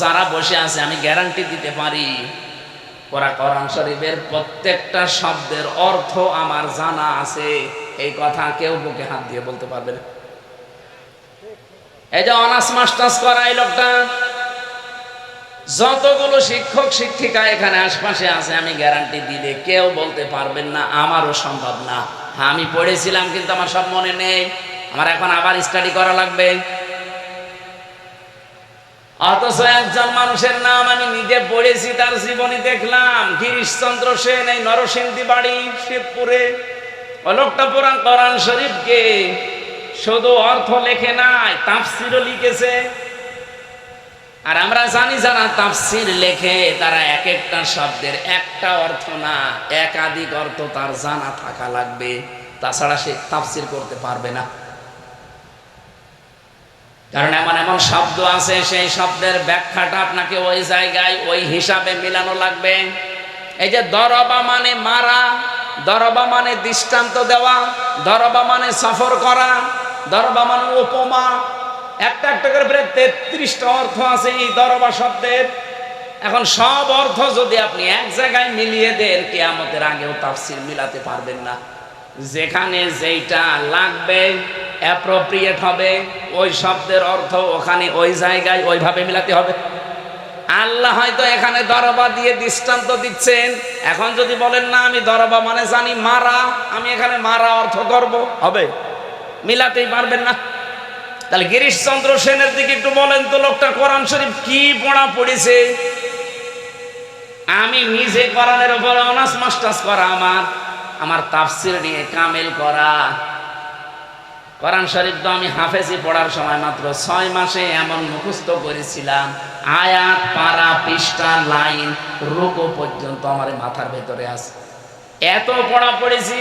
যারা বসে আছে আমি গ্যারান্টি দিতে পারি ওরা কোরআন শরীফের প্রত্যেকটা শব্দের অর্থ আমার জানা আছে। এই কথা কেউ বুকে হাত দিয়ে বলতে পারবে না। এই যে অনার্স মাস্টার্স করা এই লোকটা, যতগুলো শিক্ষক শিক্ষিকা এখানে আশপাশে আছে আমি গ্যারান্টি দিলে কেউ বলতে পারবেন না, আমারও সম্ভব না। হ্যাঁ, আমি পড়েছিলাম কিন্তু আমার সব মনে নেই, আমার এখন আবার স্টাডি করা লাগবে। অথচ একজন মানুষের নাম আমি নিজে পড়েছি, তার জীবনী দেখলাম, গিরিশচন্দ্র সেন, এই নরসিংদী বাড়ি, শিবপুরে। ও লোকটা পুরান কোরআন শরীফকে শুধু অর্থ লেখে নাই, তাফসিরও লিখেছে। আর আমরা জানি যারা তাফসির লেখে তারা এক একটা শব্দের একটা অর্থ না, একাধিক অর্থ তার জানা থাকা লাগবে, তাছাড়া সে তাফসির করতে পারবে না। কারণ এমন এমন শব্দ আছে সেই শব্দের ব্যাখ্যাটা আপনাকে ওই জায়গায় ওই হিসাবে মিলানো লাগবে। এই যে দরবা মানে মারা, দরবা মানে দৃষ্টান্ত দেওয়া, দরবা মানে সফর করা, দরবা মানে উপমা, একটা একটা করে প্রায় 33টা অর্থ আছে এই দরবা শব্দের। এখন সব অর্থ যদি আপনি এক জায়গায় মিলিয়ে দেন, কিয়ামতের আগেও তাফসীর মিলাতে পারবেন না। যেখানে যেইটা লাগবে অ্যাপ্রোপ্রিয়েট হবে, ওই শব্দের অর্থ ওখানে ওই জায়গায় ওইভাবে মিলাতে হবে। আল্লাহ হয়তো এখানে দরবা দিয়ে দৃষ্টান্ত দিচ্ছেন, এখন যদি বলেন না আমি দরবা মানে জানি মারা, আমি এখানে মারা অর্থ করব, হবে? মিলাতেই পারবেন না। তাহলে গিরিশচন্দ্র সেনের দিকে একটু বলেন তো, লোকটা কোরআন শরীফ কি পড়া পড়েছে? আমি নিজে কোরআনের উপরে অনার্স মাস্টার্স করা, আমার তাফসীর নিয়ে কামেল করা। কোরআন শরীফ তো আমি হাফেজি পড়ার সময় মাত্র 6 মাসে এমন মুখস্থ করেছিলাম, আয়াত, পারা, পৃষ্ঠা, লাইন, রুকু পর্যন্ত আমার মাথার ভেতরে আছে। এত পড়া পড়েছি,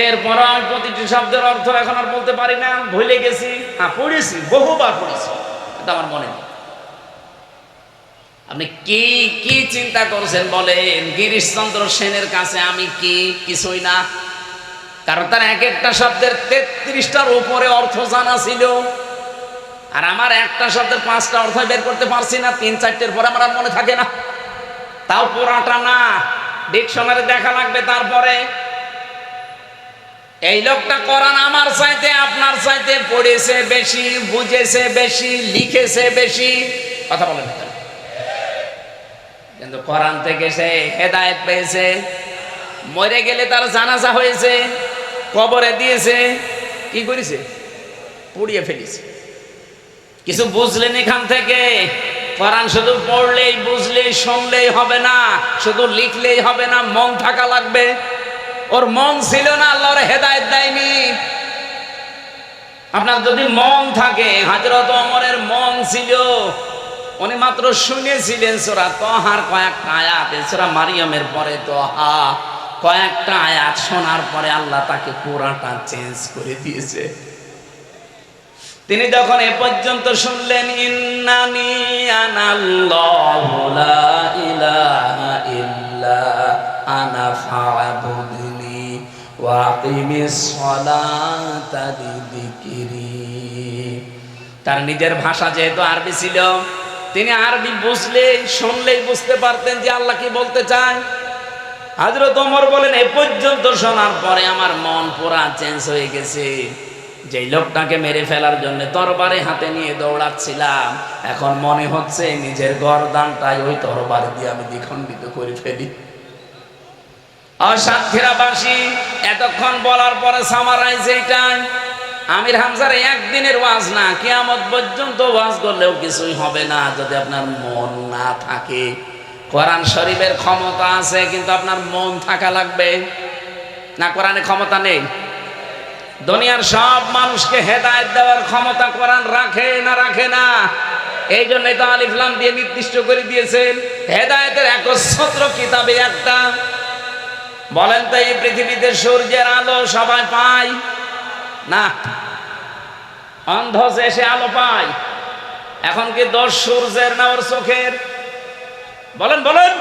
এরপর আমি প্রতিটি শব্দের অর্থ এখন আর বলতে পারি না, ভুলে গেছি। হ্যাঁ, পড়েছি, বহুবার পড়েছি, এটা আমার মনে নেই। আপনি কি কি চিন্তা করছেন বলেন? গিরিশচন্দ্র সেনের কাছে আমি কি? কিছুই না। কারণ তার এক একটা শব্দের 33টার উপরে অর্থ জানা ছিল, আর আমার একটা শব্দের 5টা অর্থ বের করতে পারছি না। 3-4টের পরে আমার আর মনে থাকে না, তাও পুরাটা না, ডিকশনারি দেখা লাগবে। তারপরে এই লোকটা কোরআন আমার চাইতে আপনার চাইতে পড়েছে বেশি, বুঝেছে বেশি, লিখেছে বেশি, কথা বলেন না, কিন্তু কোরআন থেকে সে হেদায়েত পেয়েছে। মরে গেলে তার জানাজা হয়েছে, কবরে দিয়েছে, কি করেছে? পুড়িয়ে ফেলেছে। কিছু বুঝলেন এখান থেকে? কোরআন শুধু পড়লেই, বুঝলেই, শুনলেই হবে না, শুধু লিখলেই হবে না, মন থাকা লাগবে। ওর মন ছিল না, আল্লাহর হেদায়েত দেয়নি। আপনার যদি মন থাকে, হযরত ওমরের মন ছিল, উনি মাত্র শুনেছিলেন সূরা তাহার কয়েকটা আয়াত, সূরা মারিয়ামের পরে তাহা কয়েকটা আয়াত শোনার পরে আল্লাহ তাকে পুরাটা চেঞ্জ করে দিয়েছে। তিনি যখন এ পর্যন্ত শুনলেন, ইন্নানি আনাল্লাহু লা ইলাহা ইল্লা আনা ফা'বুদনি ওয়া আকিমিস সালাতা লিযিকরি। তার নিজের ভাষা যেহেতু আরবি ছিল, তিনি আরবি বুঝলেই, শুনলেই বুঝতে পারতেন যে আল্লাহ কি বলতে চায়। হযরত ওমর বলেন, এ পর্যন্ত শোনার পরে আমার মন পুরা চেঞ্জ হয়ে গেছে। যেই লোকটাকে মেরে ফেলার জন্য তরবারি হাতে নিয়ে দৌড়াচ্ছিলাম, এখন মনে হচ্ছে নিজের গর্দানটাই ওই তরবারি দিয়ে আমি দ্বিখণ্ডিত করে ফেলি। সাতক্ষীরাবাসী এতক্ষণ বলার পরে সামারাইজ এইটাই, আমির হামজার একদিনের ওয়াজ না, কিয়ামত পর্যন্ত ওয়াজ করলেও কিছুই হবে না যদি আপনার মন না থাকে। কোরআন শরীফের ক্ষমতা আছে, কিন্তু আপনার মন থাকা লাগবে না। কোরআনে ক্ষমতা নেই? দুনিয়ার সব মানুষকে হেদায়েত দেওয়ার ক্ষমতা কোরআন রাখে না? রাখে না। এই জন্যই তো আলিফ লাম দিয়ে নির্দিষ্ট করে দিয়েছেন, হেদায়েতের একচ্ছত্র কিতাবে একটা। বলেন তো, এই পৃথিবীতে সূর্যের আলো সবাই পায় না? অন্ধ যে সে আলো পায়? এখন কি দোষ সূর্যের না ওর চোখের? বলেন বলেন।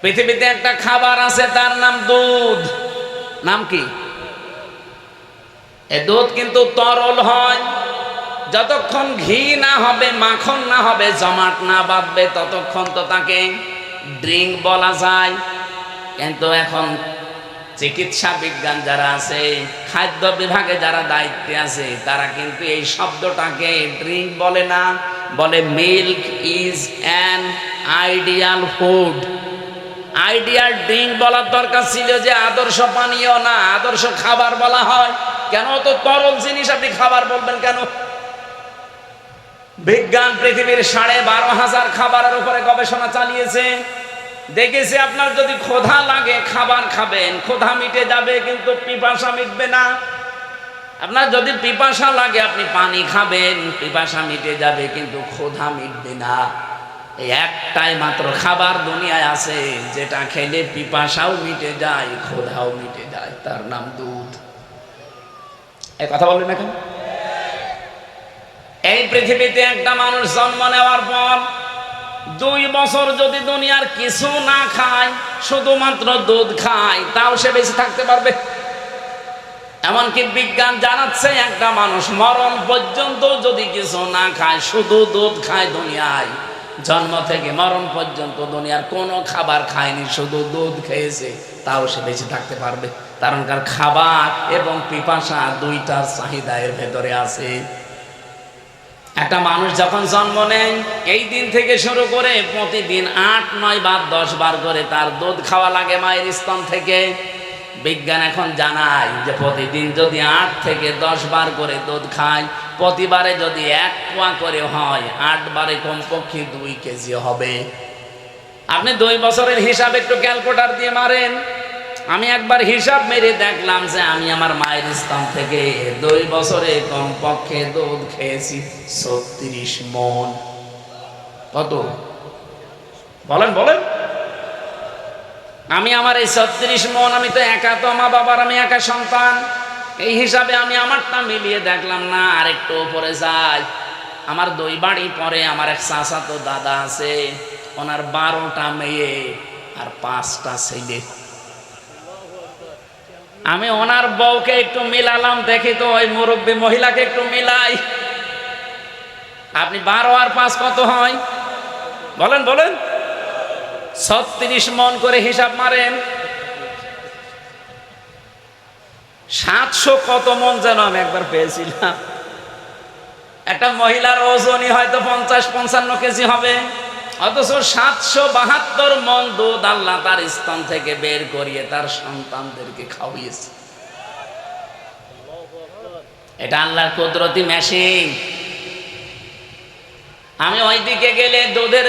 পৃথিবীতে একটা খাবার আছে, তার নাম দুধ। নাম কি? এ দুধ কিন্তু তরল হয়, যতক্ষণ ঘি না হবে, মাখন না হবে, জমাট না বাঁধবে, ততক্ষণ তো তাকে ড্রিঙ্ক বলা যায়। কিন্তু এখন চিকিৎসা বিজ্ঞান যারা আছে, খাদ্য বিভাগে যারা দায়িত্বে আছে, তারা কিন্তু এই শব্দটাকে ড্রিঙ্ক বলে না, বলে milk is an ideal food. Ideal drink বলার দরকার ছিল যে আদর্শ পানীয় না, আদর্শ খাবার বলা হয়। কেন তো তরল জিনিস আপনি খাবার বলবেন কেন? বিজ্ঞান পৃথিবীর 12,500 খাবারের উপরে গবেষণা চালিয়েছে, দেখেছে আপনার যদি ক্ষুধা লাগে খাবার খাবেন, ক্ষুধা মিটে যাবে, কিন্তু পিপাসা মিটবে না। আপনার যদি পিপাসা লাগে আপনি পানি খাবেন, পিপাসা মিটে যাবে, কিন্তু ক্ষুধা মিটবে না। এই একটাই মাত্র খাবার দুনিয়ায় আছে যেটা খেলে পিপাসাও মিটে যায়, ক্ষুধাও মিটে যায়, তার নাম দুধ। এই কথা বললেন না কেন? এই পৃথিবীতে একটা মানুষ জন্ম নেওয়ার পর 2 বছর যদি দুনিয়ার কিছু না খায়, শুধুমাত্র দুধ খায়, তাও সে বেঁচে থাকতে পারবে। এমনকি বিজ্ঞান জানাচ্ছে একটা মানুষ মরণ পর্যন্ত যদি কিছু না খায়, শুধু দুধ খায়, দুনিয়ায় জন্ম থেকে মরণ পর্যন্ত দুনিয়ার কোনো খাবার খায়নি, শুধু দুধ খেয়েছে, তাও সে বেঁচে থাকতে পারবে। কারণ খাবার এবং পিপাসা দুইটার চাহিদা এর ভেতরে আছে। একটা মানুষ যখন জন্ম নেয়, এই দিন থেকে শুরু করে প্রতিদিন 8, 9 বার 10 বার করে তার দুধ খাওয়া লাগে মায়ের স্তন থেকে। বিজ্ঞান এখন জানায় যে প্রতিদিন যদি 8 থেকে 10 বার করে দুধ খায়, প্রতিবারে যদি 1 পোয়া করে হয়, 8 বারে কমপক্ষে 2 কেজি হবে। আপনি 2 বছরের হিসাব একটু ক্যালকুলেটর দিয়ে মারেন। আমি একবার হিসাব মেরে দেখলাম যে আমি আমার মায়ের স্তন থেকে 2 বছরে কমপক্ষে দুধ খেয়েছি 36 মণ। কত বলেন বলেন? আমি আমার এই 36 মণ, আমি তো একা, তো মা বাবার আমি একা সন্তান, এই হিসাবে আমি আমারটা মিলিয়ে দেখলাম না, আরেকটু উপরে যাই। আমার 2 বাড়ি পরে আমার এক চাচাতো দাদা আছে, ওনার 12টা মেয়ে আর 5টা ছেলে। আমি ওনার বউকে একটু মিলালাম, দেখি তো ওই মুরব্বী মহিলাকে একটু মিলাই, আপনি 12 আর 5 কত হয় বলেন বলেন? 36 মণ করে হিসাব মারেন। 700 কত মণ যেন আমি একবার পেয়েছিলাম। একটা মহিলার ওজনই হয়তো 50-55 কেজি হবে, অথচ 772 মণ দুধ আল্লাহ তার স্তন থেকে বের করিয়ে তার সন্তানদেরকে খাওয়িয়েছে। এটা আল্লাহর কুদরতি মেশিন। আমি ওইদিকে গেলে দুধের